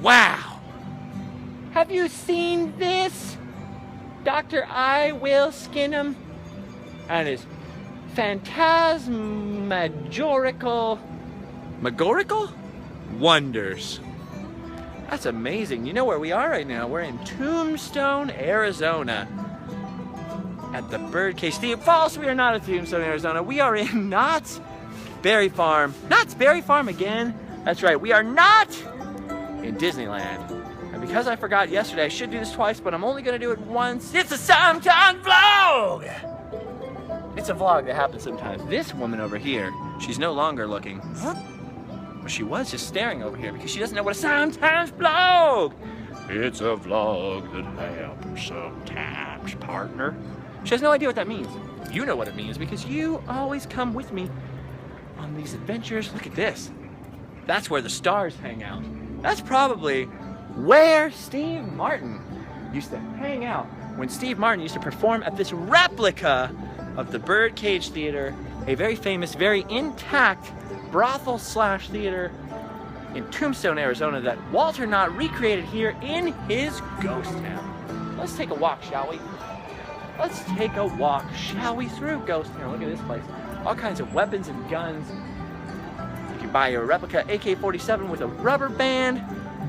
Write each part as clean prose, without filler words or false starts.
Wow! Have you seen this? Dr. I. Will Skinham and his phantasmagorical wonders. That's amazing. You know where we are right now? We're in Tombstone, Arizona. At the Birdcage Theater. False, we are not at Tombstone, Arizona. We are in Knott's Berry Farm. Knott's Berry Farm again? That's right, we are not in Disneyland. And because I forgot yesterday, I should do this twice, but I'm only gonna do it once. It's a sometime vlog! It's a vlog that happens sometimes. This woman over here, she's no longer looking. But she was just staring over here because she doesn't know what a sometimes vlog. It's a vlog that happens sometimes, partner. She has no idea what that means. You know what it means because you always come with me on these adventures. Look at this. That's where the stars hang out. That's probably where Steve Martin used to hang out when Steve Martin used to perform at this replica of the Birdcage Theater, a very famous, very intact brothel/theater in Tombstone, Arizona that Walter Knott recreated here in his ghost town. Let's take a walk, shall we? Let's take a walk, shall we, through ghost town. Look at this place. All kinds of weapons and guns. You can buy a replica AK-47 with a rubber band,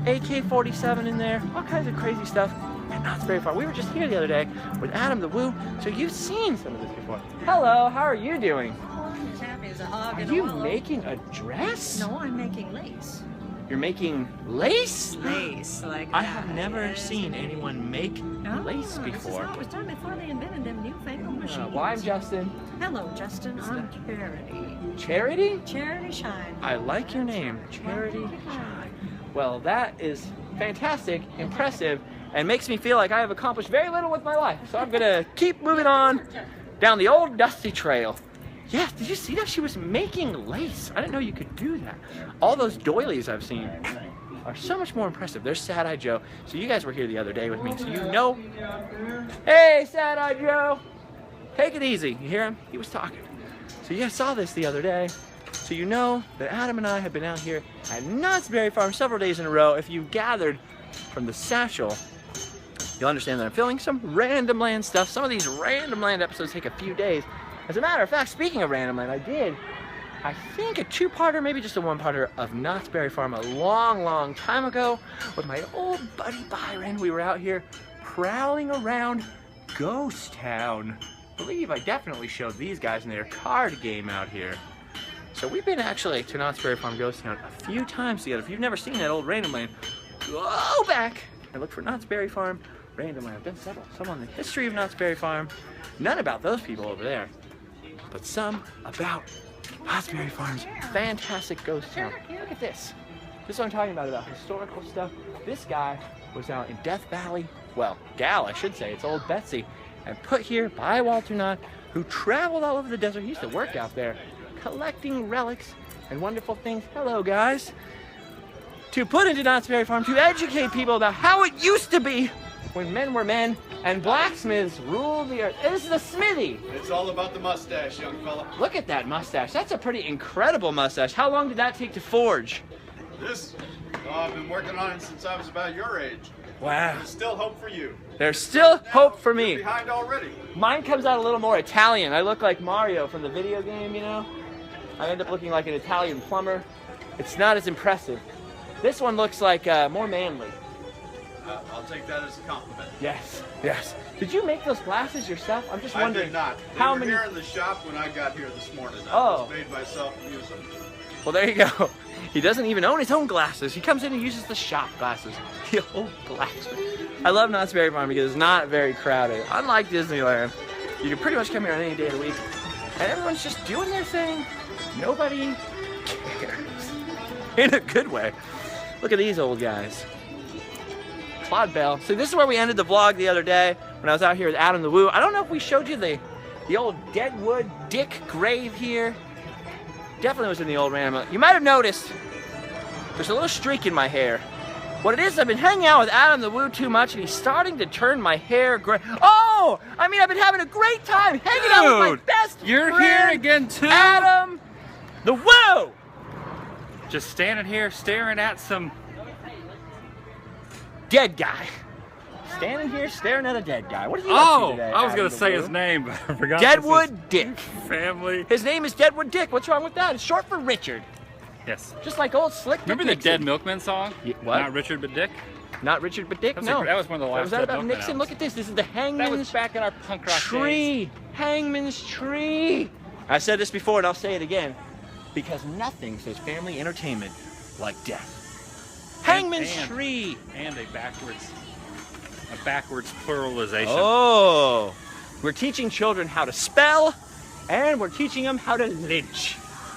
AK-47 in there, all kinds of crazy stuff. And Knott's Berry Farm. We were just here the other day with Adam the Woo, so you've seen some of this before. Hello, how are you doing? I'm as happy as a hog. Are you making a dress? No, I'm making lace. You're making lace? Lace, like that. I have never seen anyone make lace before. It was done before they invented them newfangled machines. Well, I'm Justin. Hello, Justin. I'm Charity. Charity? Charity Shine. I like your name, Charity Shine. Well, that is fantastic, impressive, and makes me feel like I have accomplished very little with my life. So I'm gonna keep moving on down the old dusty trail. Yeah, did you see that? She was making lace. I didn't know you could do that. All those doilies I've seen are so much more impressive. There's Sad-Eye Joe. So you guys were here the other day with me, so you know. Hey, Sad-Eye Joe. Take it easy. You hear him? He was talking. So you guys saw this the other day. So you know that Adam and I have been out here at Knott's Berry Farm several days in a row. If you gathered from the satchel, you'll understand that I'm filming some Random Land stuff. Some of these Random Land episodes take a few days. As a matter of fact, speaking of Random Land, I did, I think, a two-parter, maybe just a one-parter of Knott's Berry Farm a long, long time ago with my old buddy Byron. We were out here prowling around Ghost Town. I believe I definitely showed these guys in their card game out here. So we've been actually to Knott's Berry Farm Ghost Town a few times together. If you've never seen that old Random Land, go back and look for Knott's Berry Farm Random Land. I've done several. Some on the history of Knott's Berry Farm. None about those people over there, but some about Knott's Berry Farm's fantastic ghost town. Look at this. This is what I'm talking about historical stuff. This guy was out in Death Valley, well, gal, I should say, it's old Betsy, and put here by Walter Knott, who traveled all over the desert. He used to work out there, collecting relics and wonderful things. Hello, guys. To put into Knott's Berry Farm to educate people about how it used to be when men were men and blacksmiths ruled the earth. This is a smithy. It's all about the mustache, young fella. Look at that mustache. That's a pretty incredible mustache. How long did that take to forge? This, I've been working on it since I was about your age. Wow. There's still hope for you. There's still hope for me. You're behind already. Mine comes out a little more Italian. I look like Mario from the video game, you know? I end up looking like an Italian plumber. It's not as impressive. This one looks like more manly. I'll take that as a compliment. Yes, yes. Did you make those glasses yourself? I'm just I wondering. did not. They how were many? here in the shop when I got here this morning. I Oh. just made myself use them. Well, there you go. He doesn't even own his own glasses. He comes in and uses the shop glasses. The old glasses. I love Knott's Berry Farm because it's not very crowded. Unlike Disneyland, you can pretty much come here on any day of the week, and everyone's just doing their thing. Nobody cares. In a good way. Look at these old guys. Claude Bell. So this is where we ended the vlog the other day when I was out here with Adam the Woo. I don't know if we showed you the old Deadwood Dick grave here. Definitely was in the old Random. You might have noticed there's a little streak in my hair. What it is, I've been hanging out with Adam the Woo too much, and he's starting to turn my hair gray. Oh! I mean, I've been having a great time hanging out with my best You're friend, here again too? Adam the Woo! Just standing here staring at some dead guy. Standing here staring at a dead guy. What are you up to today? I was Adam going to say the his Blue? name, but I forgot. Deadwood Dick. Family. His name is Deadwood Dick. What's wrong with that? It's short for Richard. Yes. Just like old Slick Dick Remember the Nixon. Dead Milkman song? What? Not Richard, but Dick? Not Richard, but Dick? That was No. that was one of the last Was that Dead about Milkman Nixon? albums. Look at this. This is the That Hangman's was back in our punk rock Tree. days. Hangman's Tree. I said this before and I'll say it again. Because nothing says family entertainment like death. Hangman's and- Tree. And a backwards pluralization. Oh. We're teaching children how to spell and we're teaching them how to lynch.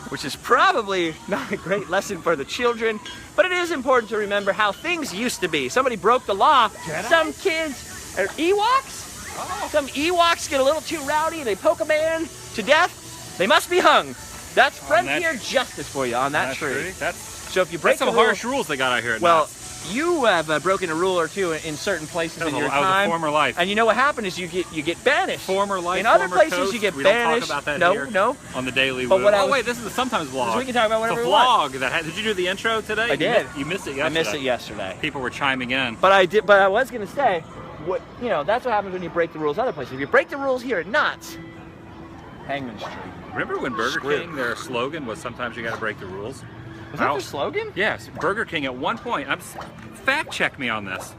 Which is probably not a great lesson for the children, but it is important to remember how things used to be. Somebody broke the law. Some kids, or Ewoks? Oh. Some Ewoks get a little too rowdy and they poke a man to death. They must be hung. That's On that- frontier justice for you on that tree. That's So if you break some the rule, harsh rules they got out here. At well, Knott. you have broken a rule or two in certain places That was in a- your that was a time. former life. And you know what happened is you get banished. Former life, in other former places toast. you get we banished. Don't talk about that no, here no. on the Daily But Woo. what I Oh was- wait, this is the Sometimes vlog. So we can talk about whatever the we want. vlog that had, did you do the intro today? I did. You missed it yesterday. I missed it yesterday. People were chiming in. But I did. But I was gonna say, what that's what happens when you break the rules other places. If you break the rules here at Knott's, Hangman's Tree. Remember when Burger Screw. King, their slogan was sometimes you got to break the rules? Was that their slogan? Yes, Burger King at one point. Fact check me on this.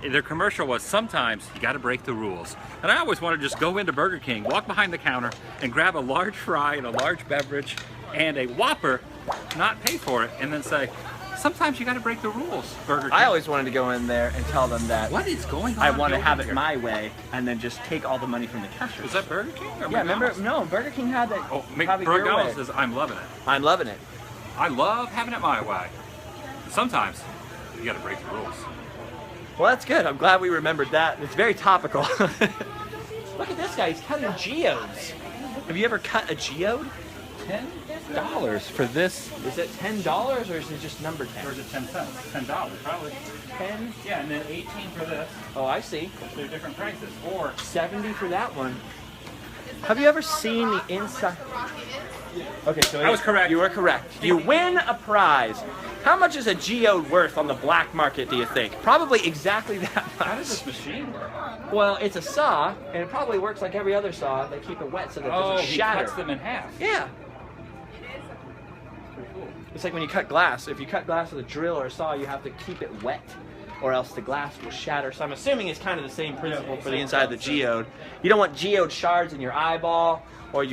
Their commercial was sometimes you got to break the rules. And I always wanted to just go into Burger King, walk behind the counter, and grab a large fry and a large beverage and a Whopper, not pay for it, and then say, sometimes you got to break the rules, Burger King. I always wanted to go in there and tell them that What is going on? I want to over have it here? my way, and then just take all the money from the cashier. Was that Burger King? Or Yeah, remember? McDonald's? No, Burger King had that. Oh, have it your McDonald's way. says, I'm loving it. I'm loving it. I love having it my way. Sometimes you got to break the rules. Well, that's good. I'm glad we remembered that. It's very topical. Look at this guy. He's cutting geodes. Have you ever cut a geode? $10 for this. Is it $10 or is it just number 10? Or is it 10 cents? $10 probably. 10? Yeah, and then 18 for this. Oh, I see. They're different prices. Or 70 for that one. Have you ever seen the inside? Okay, so I was correct. You were correct. You win a prize. How much is a geode worth on the black market, do you think? Probably exactly that how does much. this machine work? Well, it's a saw, and it probably works like every other saw. They keep it wet so that it Oh, doesn't he shatter. cuts them in half. Yeah. Pretty cool. It's like when you cut glass. If you cut glass with a drill or a saw, you have to keep it wet, or else the glass will shatter. So I'm assuming it's kind of the same principle for the inside of the geode. You don't want geode shards in your eyeball, or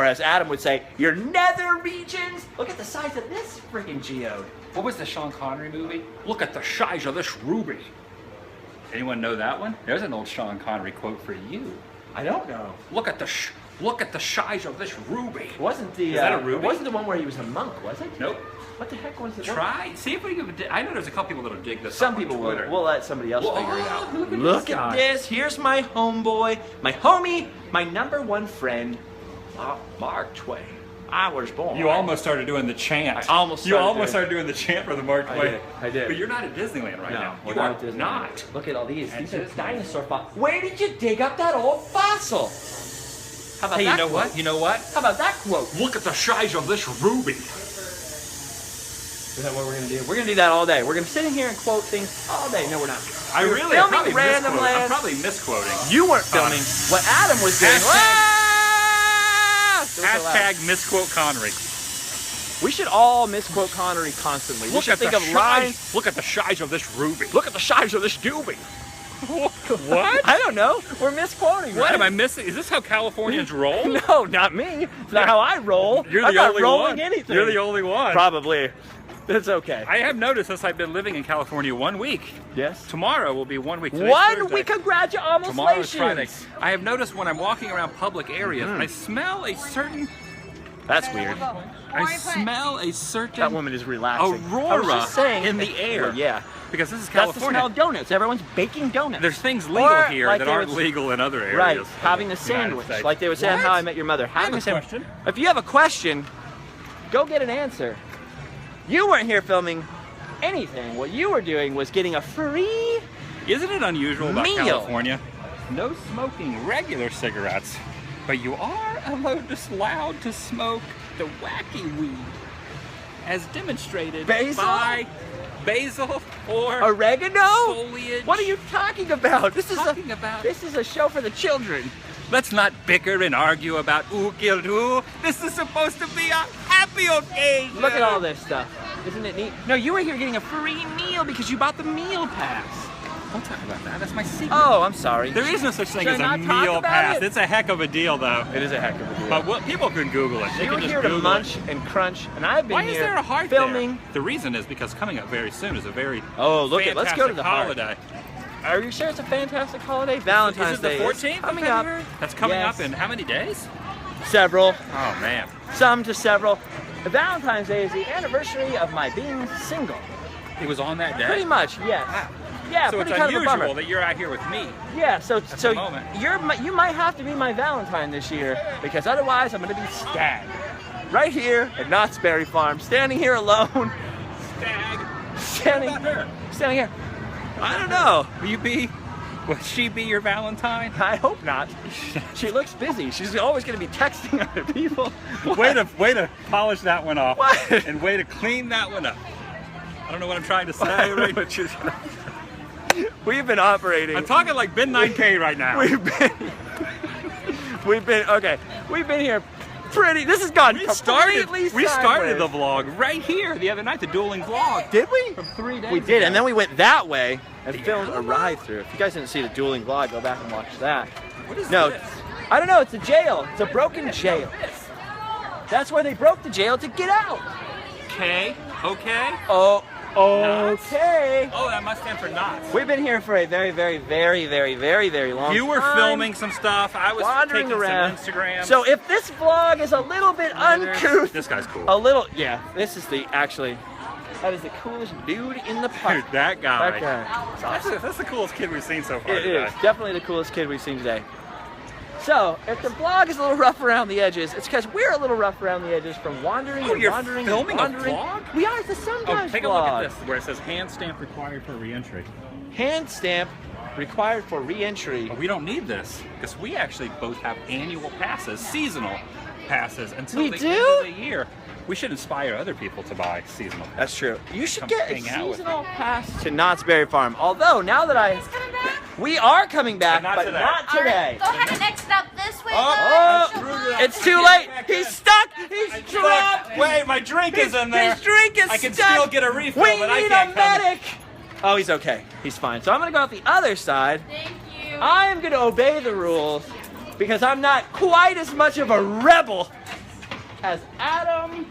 as Adam would say, your nether regions. Look at the size of this freaking geode. What was the Sean Connery movie? Look at the size of this ruby. Anyone know that one? There's an old Sean Connery quote for you. I don't know. Look at the size of this ruby. It wasn't the. Is that a It ruby? wasn't the one where he was a monk, was it? Nope. What the heck was it? Try. See if we can. I know there's a couple people that'll dig this. Some up on people will. Twitter. We'll let somebody else Whoa, figure it out. look at this guy. this. Here's my homeboy, my homie, my number one friend, Mark Twain. I was born. You almost started doing the chant. I almost You started almost doing- started doing the chant for the Mark I Twain. did, I did. But you're not at Disneyland right No, now. we're You not are at Disneyland. not. Look at all these. And These are this- dinosaur fossils. Where did you dig up that old fossil? How about Hey, that you know quote? what? You know what? How about that quote? Look at the size of this ruby. Is that what we're gonna do? We're gonna do that all day. We're gonna sit in here and quote things all day. No, we're not. I We're really am filming probably random misquoting. I'm lands. probably misquoting. You weren't filming what Adam was doing. Hashtag- Ah! It was so loud. Hashtag misquote Connery. We should all misquote Connery constantly. We Look should at think the of lines. size. Look at the size of this ruby. Look at the size of this doobie. What? I don't know. We're misquoting. What right? am I missing? Is this how Californians roll? No, not me. It's not how I roll. You're I'm the not only rolling one. anything. You're the only one. Probably. It's okay. I have noticed since I've been living in California 1 week. Yes. Tomorrow will be 1 week. Today's 1 Thursday. week. Congratulations. Tomorrow is Friday. I have noticed when I'm walking around public areas, I smell a certain. That's weird. I smell a certain That woman is relaxing. I was aurora just saying, in the air. Well, yeah. Because this is That's the California. smell of donuts. Everyone's baking donuts. There's things legal Or, here like that they aren't would- legal in other areas. Right, of having the a United sandwich, States. like they would say on What? How I Met Your Mother. I have Having a a question. If you have a question, go get an answer. You weren't here filming anything. What you were doing was getting a free. Isn't it unusual about Meal. California? No smoking regular cigarettes, but you are allowed to smoke the wacky weed, as demonstrated Basil? by basil or Oregano? foliage. What are you talking about? This is This a show for the children. Let's not bicker and argue about who killed who. This is supposed to be a happy occasion. Look at all this stuff. Isn't it neat? No, you were here getting a free meal because you bought the meal pass. Don't talk about that. That's my secret. Oh, I'm sorry. There is no such thing Should as I a not talk meal about pass. it? It's a heck of a deal, though. It is a heck of a deal. But people can Google it. They You can were just here to Google munch it. and crunch, and I've been Why here is there a heart filming. there? The reason is because coming up very soon is a very Let's go to the heart. holiday. Are you sure it's a fantastic holiday? Valentine's Is it the Day 14th coming of up. February? That's coming Yes. up in how many days? Several, Oh man. some to several. Valentine's Day is the anniversary of my being single. It was on that day. Pretty much, yes. Wow. Yeah, So pretty it's kind of a unusual bummer. that you're out here with me. Yeah, so the moment. you might have to be my Valentine this year because otherwise I'm gonna be stagged. Right here at Knott's Berry Farm, standing here alone. Stag. Standing What about her? Standing here. I don't know. Will she be your Valentine? I hope not. She looks busy. She's always gonna be texting other people. Way to polish that one off. What? And way to clean that one up. I don't know what I'm trying to say. We've been operating. I'm talking like Ben 9K right now. We've been here pretty. This has gone We started completely the sideways. vlog right here the other night, the dueling vlog. Did we? From 3 days We did, ago. and then we went that way and filmed a ride through. If you guys didn't see the dueling vlog, go back and watch that. What is No, this? I don't know. It's a jail. It's a broken jail. That's where they broke the jail to get out. Okay. Oh, Knots? okay. Oh, that must stand for knots. We've been here for a very, very, very, very, very, very long time. You were filming some stuff. I was wandering taking around. some Instagram. So if this vlog is a little bit uncouth, This guy's cool. a little, yeah, this is that is the coolest dude in the park. Dude, that guy. That guy. It's awesome. That's the coolest kid we've seen so far It today. is definitely the coolest kid we've seen today. So, if the vlog is a little rough around the edges, it's because we're a little rough around the edges from wandering Oh, and you're wandering filming and a wandering. vlog? We are. It's a Oh, sometimes take a vlog. look at this where it says hand stamp required for re-entry. Hand stamp required for re-entry. But we don't need this because we actually both have annual passes, seasonal passes until We the do? end of the year. We should inspire other people to buy seasonal. That's true. You should Come get a hang out with seasonal pass to Knott's Berry Farm. Although, now that we are coming back, But not today. not today. Go ahead and exit out this way. Oh, guys. it's too late. He's stuck. He's trapped. Wait, my drink is in there. His drink is I can stuck. still get a refill, We but I need can't a come. medic. Oh, he's okay. He's fine. So I'm gonna go out the other side. Thank you. I am gonna obey the rules because I'm not quite as much of a rebel as Adam.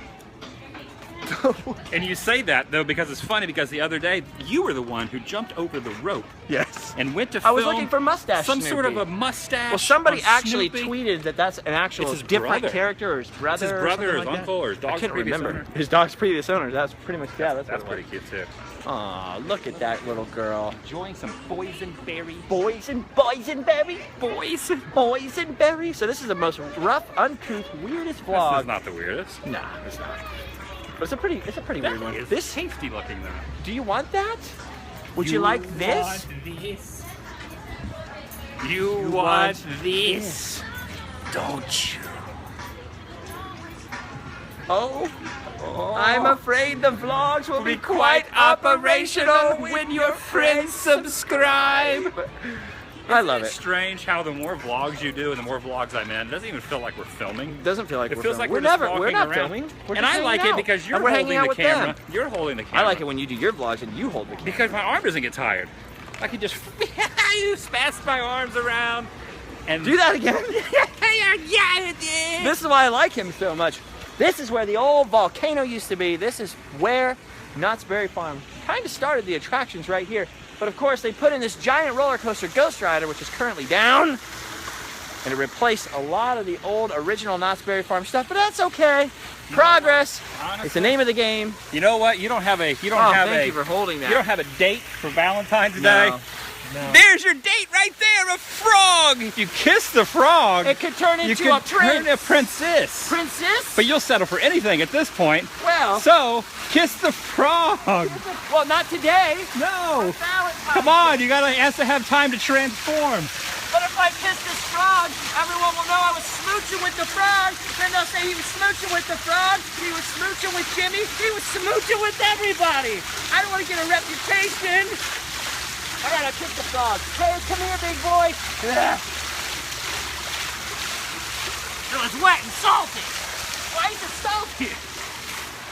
And you say that though because it's funny because the other day you were the one who jumped over the rope Yes. and went to I film was looking for mustache some sort of Snoopy. a mustache. Well, somebody on actually Snoopy. tweeted that that's an actual It's his different brother. character or his brother. It's his or brother, something his like uncle, that. or his dog's I can't previous remember. owner. His dog's previous owner. That's pretty much that's That's what pretty cute too. Aw, look at that little girl. Enjoying some boysenberry. Boysenberry. Boysenberry. So this is the most rough, uncouth, weirdest This vlog. is not the weirdest. Nah, it's not. But it's a pretty weird one. It's This, tasty looking though. do you want that? Would you like this? Want this? You want this? Don't you? Oh, I'm afraid the vlogs will be quite operational when your friends subscribe. I love It's it. strange how the more vlogs you do and the more vlogs I'm in, it doesn't even feel like we're filming. It doesn't feel like It we're feels filming. like we're just We're walking not around. filming. We're And just I like hanging it out. because you're And we're hanging holding out the with camera. them. You're holding the camera. I like it when you do your vlogs and you hold the camera. because my arm doesn't get tired. I can just you spaz my arms around and Do that again. yeah. This is why I like him so much. This is where the old volcano used to be. This is where Knott's Berry Farm kind of started the attractions right here. But of course, they put in this giant roller coaster, Ghost Rider, which is currently down. And it replaced a lot of the old original Knott's Berry Farm stuff, but that's okay. Progress. Honestly, It's the name of the game. You know what? You don't have a Thank you for holding that. you don't have a date for Valentine's Day. No. No. There's your date right there, a frog. If you kiss the frog, It could turn you into could a turn prince. a princess. Princess? But you'll settle for anything at this point. Well, So, kiss the frog. well, not today. No. Valentine's Come on, you gotta has to have time to transform. But a I kissed this frog. Everyone will know I was smooching with the frog. Then they'll say he was smooching with the frog. He was smooching with Jimmy. He was smooching with everybody. I don't want to get a reputation. All right, I kissed the frog. Hey, come here, big boy. Ugh. It was wet and salty. Why is it salty?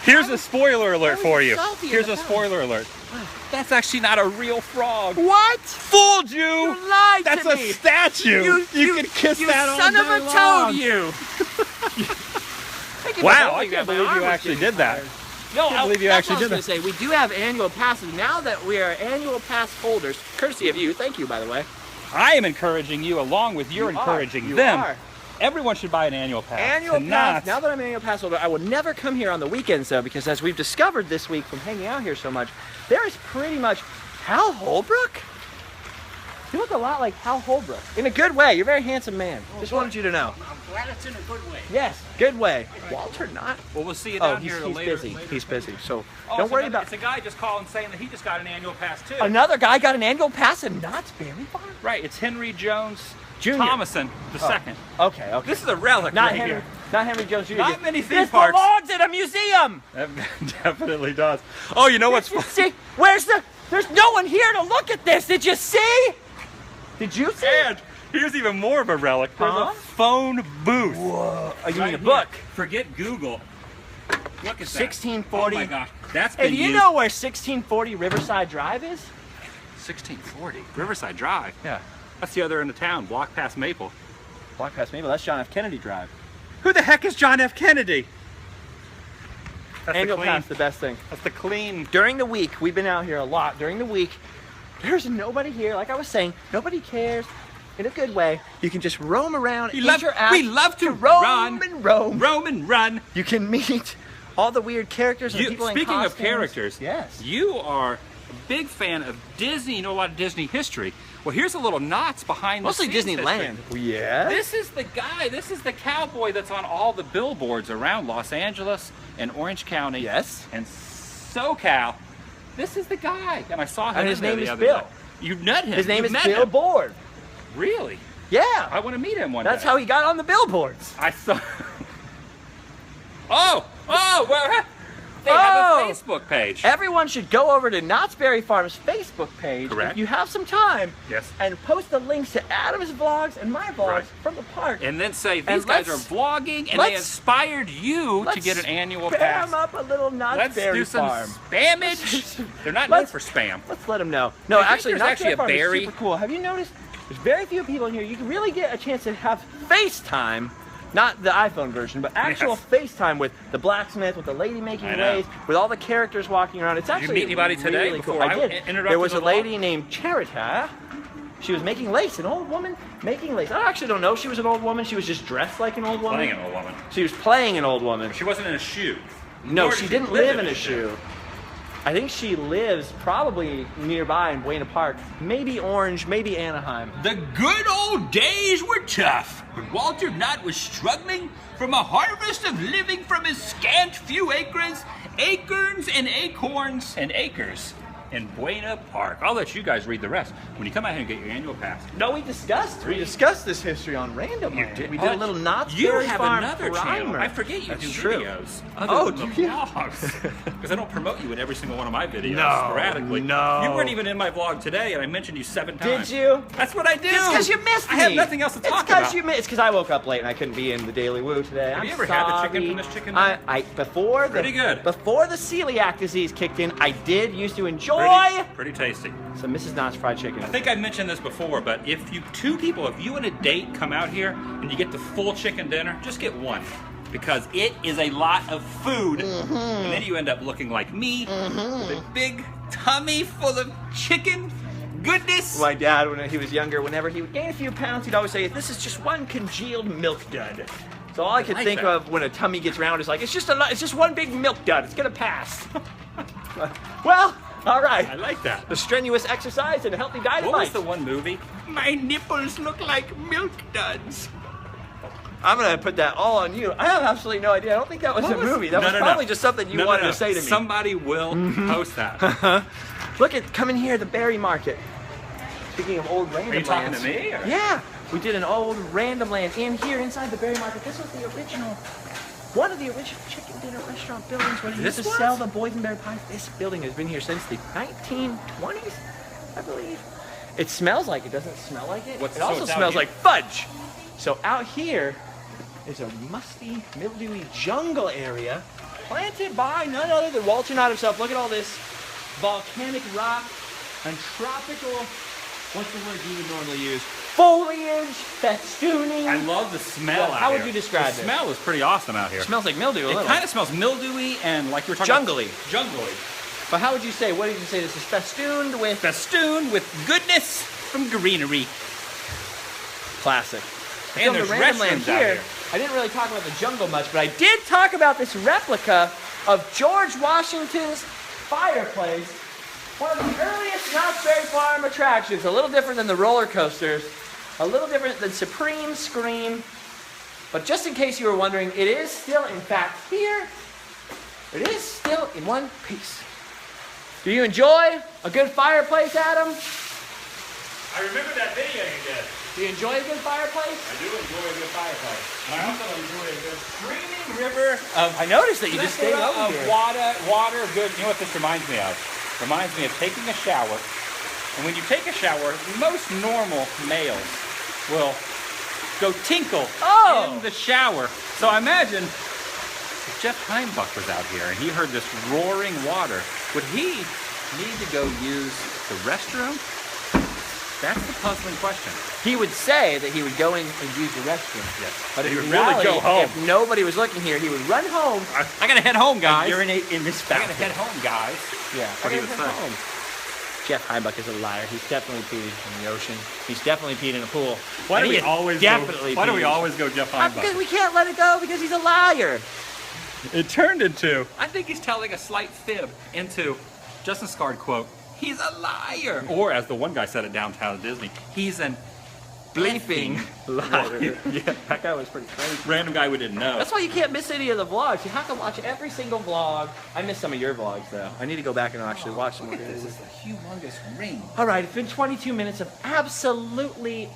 Here's a spoiler alert for you. salty in Here's the a fountain? spoiler alert. That's actually not a real frog. What? Fooled you! You lied That's to a me. statue. You can kiss you that all son of day a toad, long. you. Thank you for Wow, holding I that. can't My believe arm you was actually getting did that. tired. No, Can't believe you that's actually what I was did gonna say. We do have annual passes. Now that we are annual pass holders, courtesy of you, thank you, by the way. I am encouraging you along with you're encouraging You them. are. Everyone should buy an annual pass. Annual To pass. Knott's. Now that I'm an annual pass holder, I will never come here on the weekends though, because as we've discovered this week from hanging out here so much, there is pretty much Hal Holbrook. You look a lot like Hal Holbrook in a good way. You're a very handsome man. Just wanted you to know. I'm glad it's in a good way. Yes, good way. Walter Knott. Well, we'll see you Oh, down here he's later. busy. He's busy. So Oh, don't it's worry another- about. It's a guy just calling saying that he just got an annual pass too. Another guy got an annual pass in Knott's Berry Farm. Right, it's Henry Jones Jr. Thomason the second. Okay, okay. This is a relic Not right Henry. here. Not Henry Jones Jr. Not many theme this parks. belongs in a museum. That definitely does. Oh, you know what's fun? See, where's the? There's no one here to look at this. Did you see? Did you see? And here's even more of a relic. There's Huh? a phone booth. Whoa! You Right mean a here. book? Forget Google. Look at that. 1640. Oh my gosh, that's Hey, been do you used. know where 1640 Riverside Drive is? 1640 Riverside Drive. Yeah. That's the other end of town. Block past Maple. Walk past Maple. That's John F. Kennedy Drive. Who the heck is John F. Kennedy? That's Annual the clean. pass, the best thing. That's the clean. During the week, we've been out here a lot. During the week, there's nobody here. Like I was saying, nobody cares. In a good way. You can just roam around, interact. we love to roam run. and roam. Roam and run. You can meet all the weird characters and people in Speaking of costumes. characters, Yes. you are a big fan of Disney. You know a lot of Disney history. Well, here's a little Knott's behind Mostly the scenes Disneyland. history. Yeah. This is the guy. This is the cowboy that's on all the billboards around Los Angeles and Orange County. Yes. And SoCal. This is the guy, and I saw him. And his in there name the is other Bill. day. You met him. His name You is met Bill him. Board. Really? Yeah. I want to meet him one That's day. how he got on the billboards. I saw. Oh, well, they have a Facebook page. Everyone should go over to Knott's Berry Farm's Facebook page Correct. if you have some time. Yes. And post the links to Adam's vlogs and my vlogs Right. from the park. And then say these And guys are let's- vlogging, and they let's- inspired you to Let's get an annual spam pass. up a little Knott's Let's Berry do some Farm. spammage. They're not known Let's- for spam. Let's let them know. No, I think actually, there's Knott's actually Berry a Farm berry. is super cool. Have you noticed? There's very few people in here. You can really get a chance to have FaceTime. Not the iPhone version, but actual FaceTime with the blacksmith, with the lady making I know. lace, with all the characters walking around. It's Did you actually meet anybody today really cool. before I did. interrupted There was the a vlog? lady named Charita. She was making lace, an old woman making lace. I actually don't know if she was an old woman. She was just dressed like an old woman. Playing an old woman. She was playing an old woman. She wasn't in a shoe. No, Nor she did didn't live in a shoe. I think she lives probably nearby in Buena Park, maybe Orange, maybe Anaheim. The good old days were tough, but Walter Knott was struggling from a harvest of living from his scant few acorns and acorns. And acres in Buena Park. I'll let you guys read the rest when you come out here and get your annual pass. No, we discussed this history on Random. You did. We did a little Knott's You Berry have Farm another primer. channel. I forget you That's do true. videos. Oh, Other than do the you? vlogs. Because I don't promote you in every single one of my videos No, sporadically. no. You weren't even in my vlog today, and I mentioned you 7 times. Did you? That's what I do. It's because you missed me. I have nothing else to talk about. It's because I woke up late and I couldn't be in the Daily Woo today. Have I'm you ever had the chicken sorry. from this chicken? Before Pretty good. Before the celiac disease kicked in, I did used to enjoy Pretty tasty. some Mrs. Knott's fried chicken. I think I mentioned this before, but if you and a date come out here and you get the full chicken dinner, just get one. Because it is a lot of food. And then you end up looking like me, with a big tummy full of chicken goodness. My dad, when he was younger, whenever he would gain a few pounds, he'd always say, "This is just one congealed milk dud." So all I could like think that. of when a tummy gets round is like, it's just one big milk dud. It's gonna pass. Well, all right. I like that. The strenuous exercise and a healthy diet. What was the one movie? My nipples look like milk duds. I'm gonna put that all on you. I have absolutely no idea. I don't think that was a movie. That was probably just something you wanted to say to me. Somebody will post that. Look at, come in here, the berry market. Speaking of old random Are you talking lands. to me? Or? Yeah. We did an old random land in here inside the Berry Market. This was the original, one of the original chicken dinner restaurant buildings where they used to sell the boysenberry pies. This building has been here since the 1920s, I believe. It smells like it. Doesn't smell like it. It also smells like fudge. So out here is a musty, mildewy jungle area planted by none other than Walter Knott himself. Look at all this volcanic rock and tropical, what's the word you would normally use? Foliage, festooning. I love the smell out How here. would you describe it? The smell is pretty awesome out here. It smells like mildew a It little. kind of smells mildewy and like you were talking Jungly. about. Jungly. But how would you say, what did you say this is festooned with? Festooned with goodness from greenery. Classic. And there's restrooms out here. I didn't really talk about the jungle much, but I did talk about this replica of George Washington's fireplace. One of the earliest Knott's Berry Farm attractions. A little different than the roller coasters. A little different than Supreme Scream. But just in case you were wondering, it is still, in fact, here. It is still in one piece. Do you enjoy a good fireplace, Adam? I remember that video you did. Do you enjoy a good fireplace? I do enjoy a good fireplace. And I also enjoy a good streaming river of I noticed that you just stayed over here. water, good. You know what this reminds me of? Reminds me of taking a shower. And when you take a shower, most normal males will go tinkle in the shower. So I imagine if Jeff Heimbach was out here and he heard this roaring water, would he need to go use the restroom? That's the puzzling question. He would say that he would go in and use the restroom. Yes. But He in would really reality, go home. if nobody was looking here, he would run home. I gotta head home, guys. Urinate in this I fountain. gotta head home, guys. Yeah, What he I would gotta head say. home. Jeff Heimbach is a liar. He's definitely peed in the ocean. He's definitely peed in a pool. Why And do he we has always definitely go? Why do we peed. always go Jeff Heimbach? Because we can't let it go because he's a liar. It turned into. I think he's telling a slight fib into Justin Scard quote. He's a liar, or as the one guy said at downtown Disney, he's an Bleeping liar. Yeah, That guy was pretty crazy. random guy we didn't know. That's why you can't miss any of the vlogs. You have to watch every single vlog. I missed some of your vlogs though. I need to go back and actually watch some of This yours. is a humongous ring. All right, it's been 22 minutes of absolutely,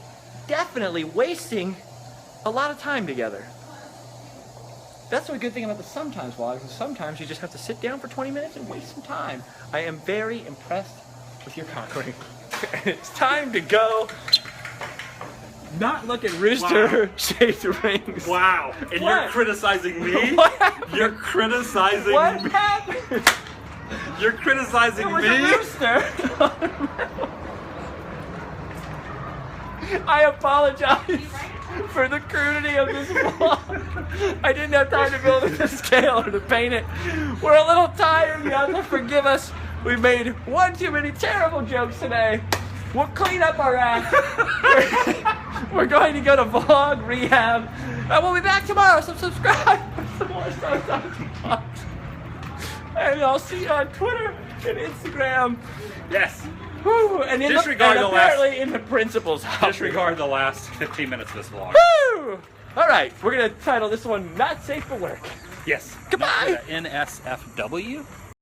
definitely wasting a lot of time together. That's the good thing about the sometimes vlogs, is sometimes you just have to sit down for 20 minutes and waste some time. I am very impressed with your conquering. It's time to go. Not look at rooster-shaped rings. Wow, and What? you're criticizing me? What happened? You're criticizing What me? happened? You're criticizing It was me? a rooster. I apologize for the crudity of this vlog. I didn't have time to build it to scale or to paint it. We're a little tired. You have to forgive us. We made one too many terrible jokes today. We'll clean up our act. We're going to go to vlog rehab. And we'll be back tomorrow, so subscribe for some more sometimes vlogs. And I'll see you on Twitter and Instagram. Yes. Woo! And, Disregard the apparently in the principal's house. Disregard the last 15 minutes of this vlog. Woo! All right, we're going to title this one Not Safe for Work. Yes. Goodbye. NSFW.